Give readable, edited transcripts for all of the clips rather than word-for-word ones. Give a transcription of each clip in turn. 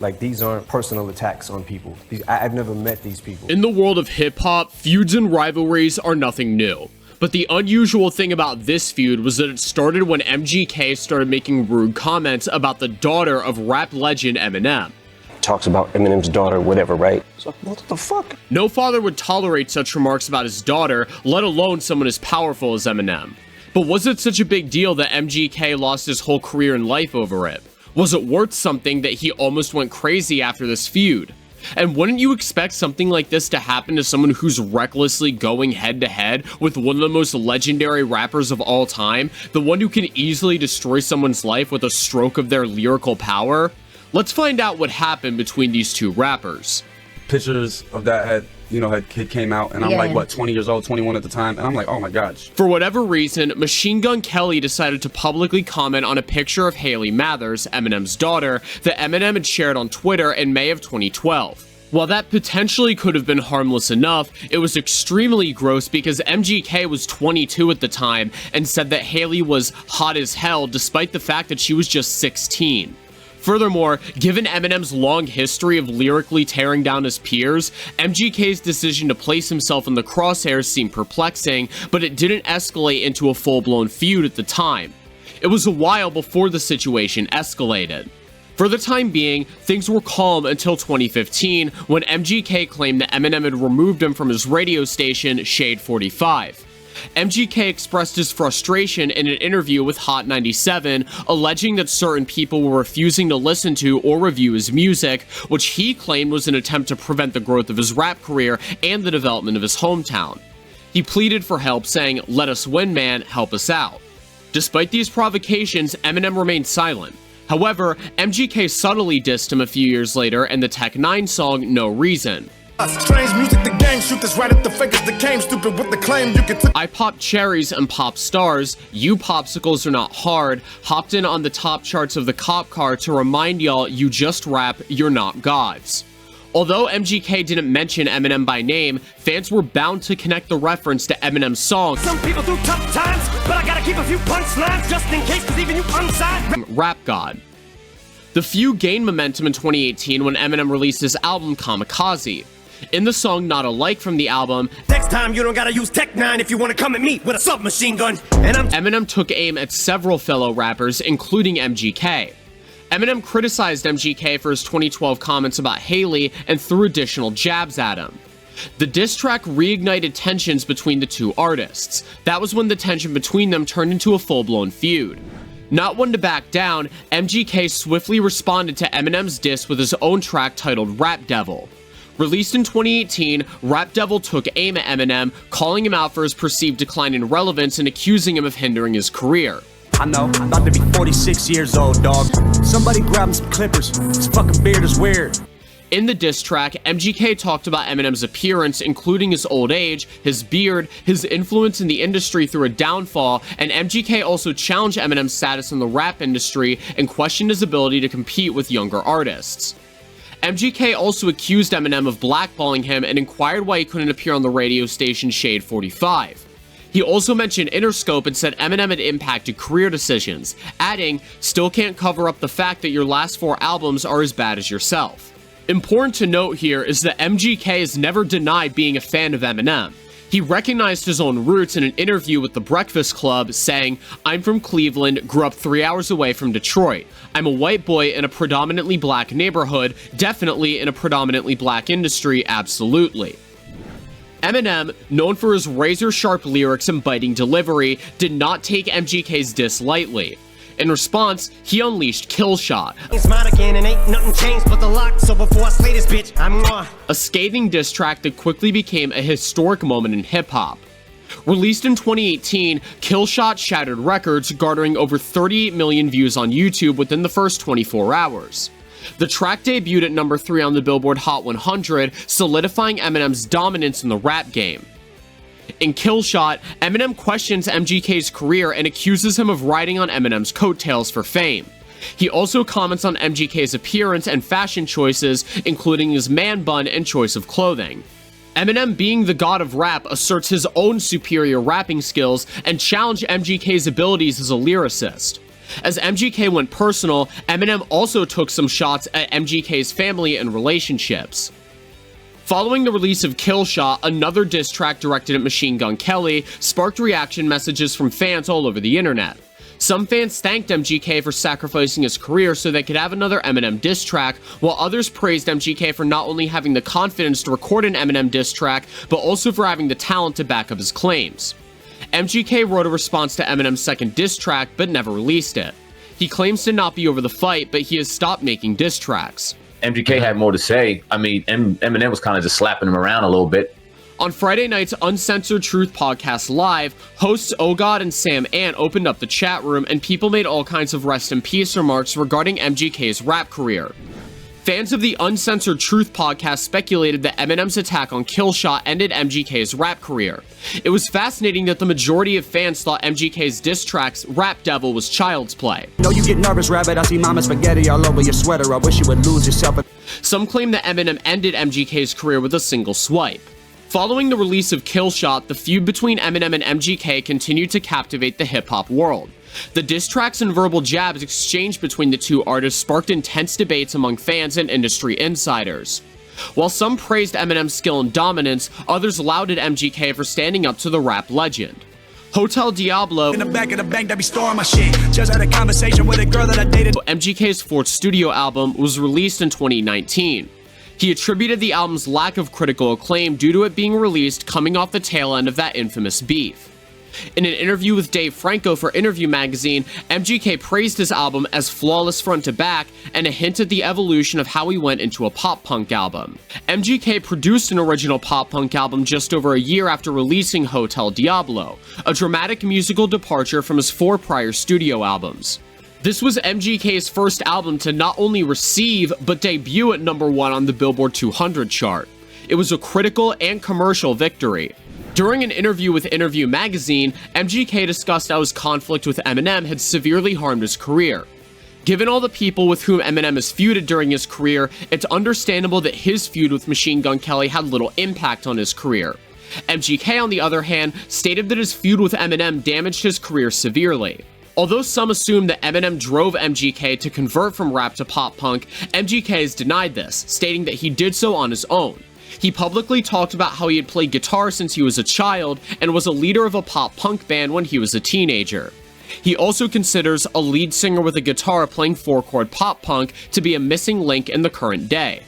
Like, these aren't personal attacks on people. I've never met these people. In the world of hip-hop, feuds and rivalries are nothing new. But the unusual thing about this feud was that it started when MGK started making rude comments about the daughter of rap legend Eminem. Talks about Eminem's daughter, whatever, right? So, what the fuck? No father would tolerate such remarks about his daughter, let alone someone as powerful as Eminem. But was it such a big deal that MGK lost his whole career and life over it? Was it worth something that he almost went crazy after this feud? And wouldn't you expect something like this to happen to someone who's recklessly going head-to-head with one of the most legendary rappers of all time, the one who can easily destroy someone's life with a stroke of their lyrical power? Let's find out what happened between these two rappers. Pictures of that had came out, and I'm like, what, 20 years old, 21 at the time, and I'm like, oh my gosh. For whatever reason, Machine Gun Kelly decided to publicly comment on a picture of Haley Mathers, Eminem's daughter, that Eminem had shared on Twitter in May of 2012. While that potentially could have been harmless enough, it was extremely gross because MGK was 22 at the time and said that Haley was hot as hell despite the fact that she was just 16. Furthermore, given Eminem's long history of lyrically tearing down his peers, MGK's decision to place himself in the crosshairs seemed perplexing, but it didn't escalate into a full-blown feud at the time. It was a while before the situation escalated. For the time being, things were calm until 2015, when MGK claimed that Eminem had removed him from his radio station, Shade 45. MGK expressed his frustration in an interview with Hot 97, alleging that certain people were refusing to listen to or review his music, which he claimed was an attempt to prevent the growth of his rap career and the development of his hometown. He pleaded for help, saying, "Let us win, man, help us out." Despite these provocations, Eminem remained silent. However, MGK subtly dissed him a few years later in the Tech 9 song No Reason. Strange music, the gang shoot this right at the fakers that came stupid with the claim you can I pop cherries and pop stars, you popsicles are not hard, hopped in on the top charts of the cop car to remind y'all you just rap, you're not gods. Although MGK didn't mention Eminem by name, fans were bound to connect the reference to Eminem's song, Some people through tough times, but I gotta keep a few punchlines just in case, cause even you unsigned Rap God. The feud gained momentum in 2018 when Eminem released his album Kamikaze. In the song Not Alike from the album, Next time you don't gotta use Tech 9 if you wanna come at me with a submachine gun. And Eminem took aim at several fellow rappers, including MGK. Eminem criticized MGK for his 2012 comments about Haley and threw additional jabs at him. The diss track reignited tensions between the two artists. That was when the tension between them turned into a full-blown feud. Not one to back down, MGK swiftly responded to Eminem's diss with his own track titled Rap Devil. Released in 2018, Rap Devil took aim at Eminem, calling him out for his perceived decline in relevance and accusing him of hindering his career. I know, I'm about to be 46 years old, dog. Somebody grab him some clippers. This fucking beard is weird. In the diss track, MGK talked about Eminem's appearance, including his old age, his beard, his influence in the industry through a downfall, and MGK also challenged Eminem's status in the rap industry and questioned his ability to compete with younger artists. MGK also accused Eminem of blackballing him and inquired why he couldn't appear on the radio station Shade 45. He also mentioned Interscope and said Eminem had impacted career decisions, adding, "Still can't cover up the fact that your last 4 albums are as bad as yourself." Important to note here is that MGK has never denied being a fan of Eminem. He recognized his own roots in an interview with The Breakfast Club, saying, "I'm from Cleveland, grew up 3 hours away from Detroit. I'm a white boy in a predominantly black neighborhood, definitely in a predominantly black industry, absolutely." Eminem, known for his razor-sharp lyrics and biting delivery, did not take MGK's diss lightly. In response, he unleashed Kill Shot, It's mine again and ain't nothing changed but the lock. So before I slay this bitch, I'm gone. a scathing diss track that quickly became a historic moment in hip-hop. Released in 2018, Kill Shot shattered records, garnering over 38 million views on YouTube within the first 24 hours. The track debuted at number 3 on the Billboard Hot 100, solidifying Eminem's dominance in the rap game. In Kill Shot, Eminem questions MGK's career and accuses him of riding on Eminem's coattails for fame. He also comments on MGK's appearance and fashion choices, including his man bun and choice of clothing. Eminem, being the god of rap, asserts his own superior rapping skills and challenged MGK's abilities as a lyricist. As MGK went personal, Eminem also took some shots at MGK's family and relationships. Following the release of Kill Shot, another diss track directed at Machine Gun Kelly sparked reaction messages from fans all over the internet. Some fans thanked MGK for sacrificing his career so they could have another Eminem diss track, while others praised MGK for not only having the confidence to record an Eminem diss track, but also for having the talent to back up his claims. MGK wrote a response to Eminem's second diss track, but never released it. He claims to not be over the fight, but he has stopped making diss tracks. MGK had more to say. I mean, Eminem was kind of just slapping him around a little bit. On Friday night's Uncensored Truth Podcast Live, hosts OGod and Sam Ant opened up the chat room and people made all kinds of rest in peace remarks regarding MGK's rap career. Fans of the Uncensored Truth Podcast speculated that Eminem's attack on Kill Shot ended MGK's rap career. It was fascinating that the majority of fans thought MGK's diss tracks Rap Devil was child's play. No, you get nervous, rabbit. I see mama spaghetti all over your sweater. I wish you would lose yourself. Some claim that Eminem ended MGK's career with a single swipe. Following the release of Kill Shot, the feud between Eminem and MGK continued to captivate the hip-hop world. The diss tracks and verbal jabs exchanged between the two artists sparked intense debates among fans and industry insiders. While some praised Eminem's skill and dominance, others lauded MGK for standing up to the rap legend. Hotel Diablo, In the back of the bank, that be storing my shit. Just had a conversation with a girl that I dated. MGK's fourth studio album, was released in 2019. He attributed the album's lack of critical acclaim due to it being released coming off the tail end of that infamous beef. In an interview with Dave Franco for Interview Magazine, MGK praised his album as flawless front to back and a hint at the evolution of how he went into a pop-punk album. MGK produced an original pop-punk album just over a year after releasing Hotel Diablo, a dramatic musical departure from his 4 prior studio albums. This was MGK's first album to not only receive, but debut at #1 on the Billboard 200 chart. It was a critical and commercial victory. During an interview with Interview Magazine, MGK discussed how his conflict with Eminem had severely harmed his career. Given all the people with whom Eminem has feuded during his career, it's understandable that his feud with Machine Gun Kelly had little impact on his career. MGK, on the other hand, stated that his feud with Eminem damaged his career severely. Although some assume that Eminem drove MGK to convert from rap to pop punk, MGK has denied this, stating that he did so on his own. He publicly talked about how he had played guitar since he was a child and was a leader of a pop-punk band when he was a teenager. He also considers a lead singer with a guitar playing 4-chord pop-punk to be a missing link in the current day.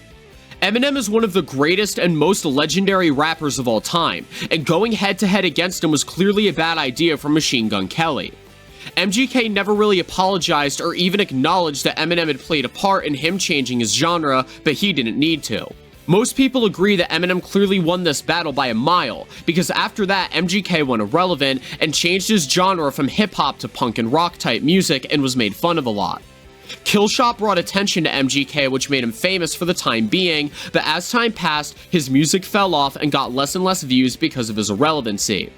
Eminem is one of the greatest and most legendary rappers of all time, and going head-to-head against him was clearly a bad idea for Machine Gun Kelly. MGK never really apologized or even acknowledged that Eminem had played a part in him changing his genre, but he didn't need to. Most people agree that Eminem clearly won this battle by a mile, because after that, MGK went irrelevant and changed his genre from hip-hop to punk and rock type music and was made fun of a lot. Kill Shot brought attention to MGK, which made him famous for the time being, but as time passed, his music fell off and got less and less views because of his irrelevancy.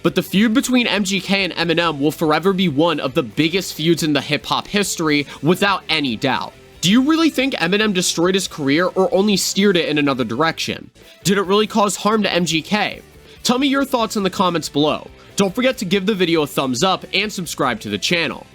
But the feud between MGK and Eminem will forever be one of the biggest feuds in the hip-hop history, without any doubt. Do you really think Eminem destroyed his career or only steered it in another direction? Did it really cause harm to MGK? Tell me your thoughts in the comments below. Don't forget to give the video a thumbs up and subscribe to the channel.